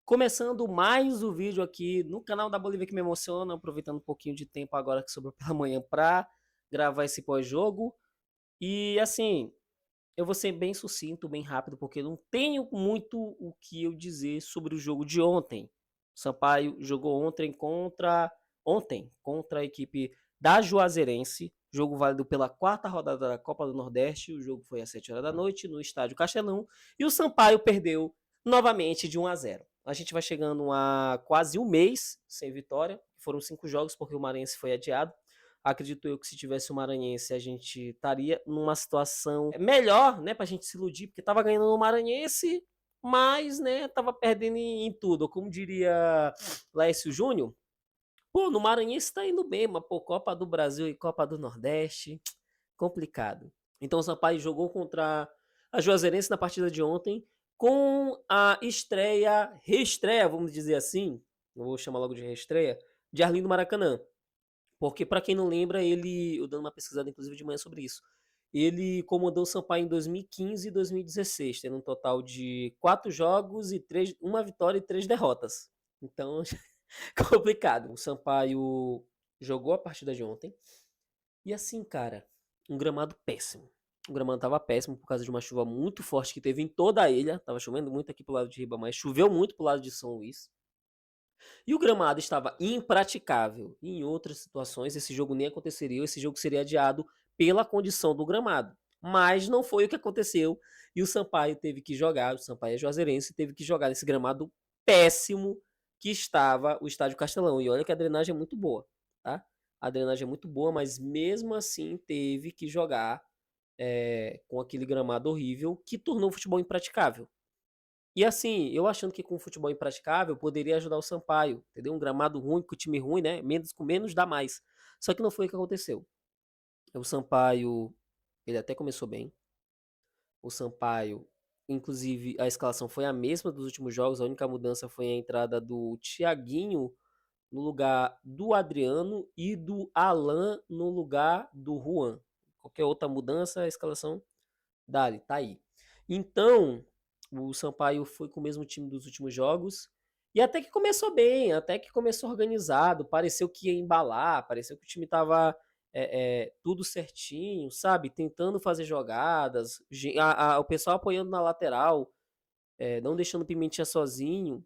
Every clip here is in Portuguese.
Começando mais o vídeo aqui no canal da Bolívia que me emociona, aproveitando um pouquinho de tempo agora que sobrou pela manhã para gravar esse pós-jogo. E assim, eu vou ser bem sucinto, bem rápido, porque eu não tenho muito o que eu dizer sobre o jogo de ontem. O Sampaio jogou ontem contra a equipe da Juazeirense, jogo válido pela quarta rodada da Copa do Nordeste. O jogo foi às 7 horas da noite no estádio Castelão e o Sampaio perdeu novamente de 1-0. A gente vai chegando a quase um mês sem vitória. Foram 5 jogos porque o Marense foi adiado. Acredito eu que se tivesse o Maranhense, a gente estaria numa situação melhor, né, pra gente se iludir, porque tava ganhando no Maranhense, mas, né, tava perdendo em tudo. Como diria Laércio Júnior, pô, no Maranhense tá indo bem, mas, pô, Copa do Brasil e Copa do Nordeste, complicado. Então o Sampaio jogou contra a Juazeirense na partida de ontem, com a reestreia, vamos dizer assim, eu vou chamar logo de reestreia, de Arlindo Maracanã. Porque, para quem não lembra, eu dando uma pesquisada, inclusive, de manhã sobre isso. Ele comandou o Sampaio em 2015 e 2016, tendo um total de 4 jogos e uma vitória e 3 derrotas. Então, complicado. O Sampaio jogou a partida de ontem. E assim, cara, um gramado péssimo. O gramado tava péssimo por causa de uma chuva muito forte que teve em toda a ilha. Tava chovendo muito aqui pro lado de Ribamar, mas choveu muito pro lado de São Luís. E o gramado estava impraticável. E em outras situações, esse jogo nem aconteceria, esse jogo seria adiado pela condição do gramado. Mas não foi o que aconteceu. E o Sampaio teve que jogar, o Sampaio é Juazeirense, teve que jogar nesse gramado péssimo que estava o Estádio Castelão. E olha que a drenagem é muito boa, tá? A drenagem é muito boa, mas mesmo assim teve que jogar com aquele gramado horrível que tornou o futebol impraticável. E assim, eu achando que com futebol impraticável poderia ajudar o Sampaio, entendeu? Um gramado ruim, com o time ruim, né? Menos com menos dá mais. Só que não foi o que aconteceu. O Sampaio, ele até começou bem. O Sampaio, inclusive, a escalação foi a mesma dos últimos jogos. A única mudança foi a entrada do Thiaguinho no lugar do Adriano e do Alan no lugar do Juan. Qualquer outra mudança, a escalação dali, tá aí. Então, o Sampaio foi com o mesmo time dos últimos jogos. E até que começou bem, até que começou organizado. Pareceu que ia embalar, pareceu que o time tava tudo certinho, sabe? Tentando fazer jogadas, o pessoal apoiando na lateral, não deixando o Pimentinha sozinho.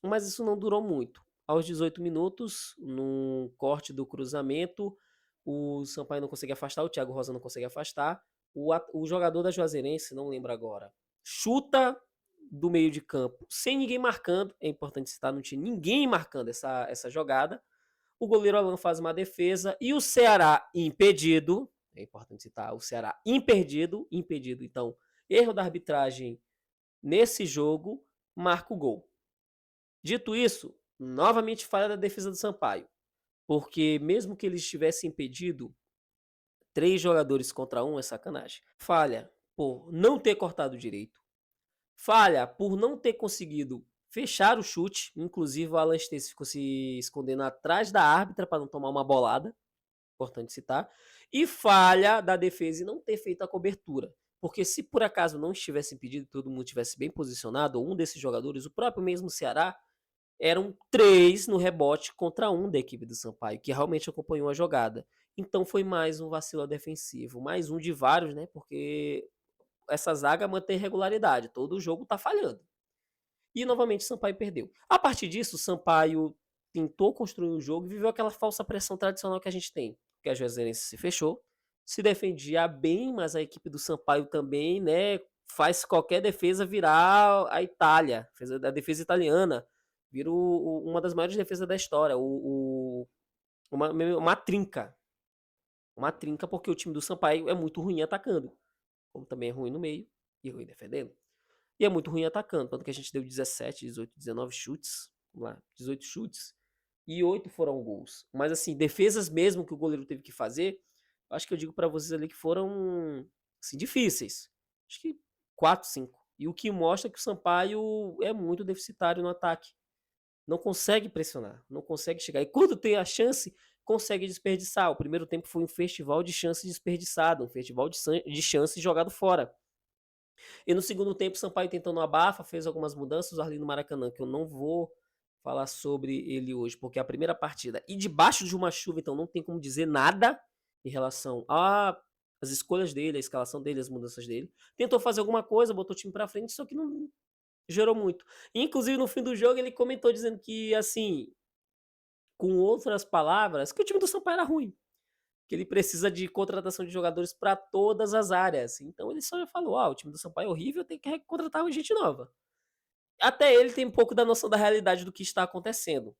Mas isso não durou muito. Aos 18 minutos, num corte do cruzamento, o Sampaio não consegue afastar, o Thiago Rosa não consegue afastar. O jogador da Juazeirense, não lembro agora, chuta do meio de campo, sem ninguém marcando. É importante citar, não tinha ninguém marcando essa jogada. O goleiro Alan faz uma defesa e o Ceará impedido. É importante citar, o Ceará impedido. Então, erro da arbitragem nesse jogo, marca o gol. Dito isso, novamente falha da defesa do Sampaio, porque mesmo que eles tivessem impedido 3 jogadores contra um é sacanagem. Falha por não ter cortado direito, falha por não ter conseguido fechar o chute, inclusive o Alan Stacey ficou se escondendo atrás da árbitra para não tomar uma bolada, importante citar, e falha da defesa em não ter feito a cobertura. Porque se por acaso não estivesse impedido e todo mundo estivesse bem posicionado, ou um desses jogadores, o próprio mesmo Ceará, eram 3 no rebote contra um da equipe do Sampaio, que realmente acompanhou a jogada. Então foi mais um vacilo defensivo, mais um de vários, né? Porque essa zaga mantém regularidade, todo jogo tá falhando. E novamente o Sampaio perdeu. A partir disso, o Sampaio tentou construir um jogo e viveu aquela falsa pressão tradicional que a gente tem. Que a Juazeirense se fechou, se defendia bem, mas a equipe do Sampaio também, né? Faz qualquer defesa virar a Itália, fez a defesa italiana, vira uma das maiores defesas da história, uma trinca. Uma trinca porque o time do Sampaio é muito ruim atacando, como também é ruim no meio e ruim defendendo. E é muito ruim atacando, tanto que a gente deu 17, 18, 19 chutes, vamos lá, 18 chutes, e 8 foram gols. Mas assim, defesas mesmo que o goleiro teve que fazer, acho que eu digo pra vocês ali que foram assim, difíceis. Acho que 4, 5. E o que mostra que o Sampaio é muito deficitário no ataque. Não consegue pressionar, não consegue chegar. E quando tem a chance, consegue desperdiçar. O primeiro tempo foi um festival de chance desperdiçada, um festival de chance jogado fora. E no segundo tempo, o Sampaio tentando abafa, fez algumas mudanças ali no Maracanã, que eu não vou falar sobre ele hoje, porque é a primeira partida e debaixo de uma chuva, então não tem como dizer nada em relação às escolhas dele, a escalação dele, as mudanças dele. Tentou fazer alguma coisa, botou o time pra frente, só que não gerou muito. Inclusive, no fim do jogo, ele comentou dizendo que, assim, com outras palavras, que o time do Sampaio era ruim, que ele precisa de contratação de jogadores para todas as áreas. Então ele só falou: o time do Sampaio é horrível, tem que contratar gente nova. Até ele tem um pouco da noção da realidade do que está acontecendo.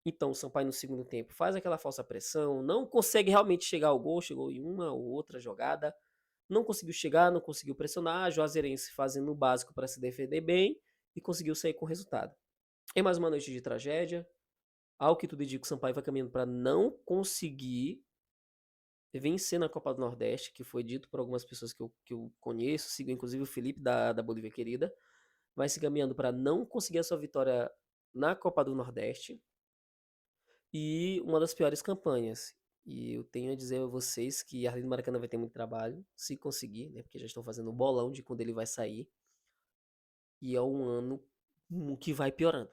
Então o Sampaio no segundo tempo faz aquela falsa pressão, não consegue realmente chegar ao gol, chegou em uma ou outra jogada, não conseguiu chegar, não conseguiu pressionar, a Juazeirense fazendo o básico para se defender bem e conseguiu sair com o resultado. É mais uma noite de tragédia. Ao que tudo indica, o Sampaio vai caminhando para não conseguir vencer na Copa do Nordeste, que foi dito por algumas pessoas que eu conheço, sigo inclusive o Felipe da Bolívia Querida, vai se caminhando para não conseguir a sua vitória na Copa do Nordeste e uma das piores campanhas. E eu tenho a dizer a vocês que Arlindo Maracanã vai ter muito trabalho, se conseguir, né? Porque já estão fazendo um bolão de quando ele vai sair. E é um ano que vai piorando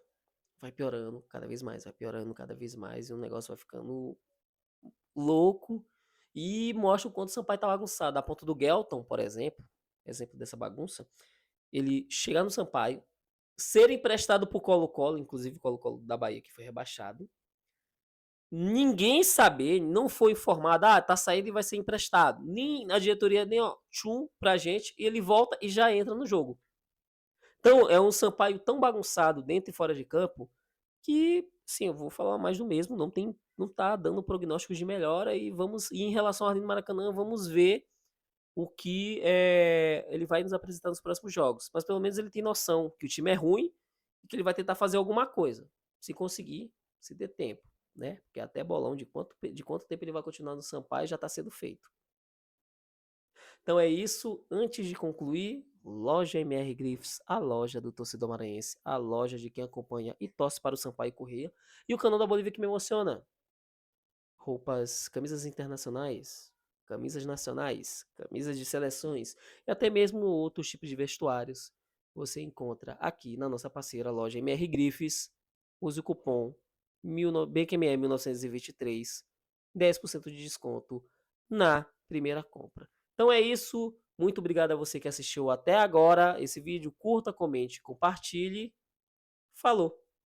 cada vez mais, vai piorando cada vez mais, e o negócio vai ficando louco e mostra o quanto o Sampaio tá bagunçado. A ponto do Gelton, por exemplo dessa bagunça, ele chegar no Sampaio, ser emprestado pro Colo-Colo, inclusive o Colo-Colo da Bahia que foi rebaixado, ninguém saber, não foi informado, tá saindo e vai ser emprestado. Nem a diretoria, nem tchum pra gente, e ele volta e já entra no jogo. Então é um Sampaio tão bagunçado dentro e fora de campo que, sim, eu vou falar mais do mesmo, não tá dando prognósticos de melhora e em relação ao Arlindo Maracanã, vamos ver o que ele vai nos apresentar nos próximos jogos. Mas pelo menos ele tem noção que o time é ruim e que ele vai tentar fazer alguma coisa, se conseguir, se der tempo, né? Porque até bolão de quanto tempo ele vai continuar no Sampaio já está sendo feito. Então é isso. Antes de concluir, loja MR Griffiths, a loja do torcedor maranhense, a loja de quem acompanha e torce para o Sampaio Corrêa, e o canal da Bolívia que me emociona. Roupas, camisas internacionais, camisas nacionais, camisas de seleções e até mesmo outros tipos de vestuários você encontra aqui na nossa parceira loja MR Griffiths. Use o cupom BQME 1923, 10% de desconto na primeira compra. Então é isso. Muito obrigado a você que assistiu até agora esse vídeo. Curta, comente, compartilhe. Falou!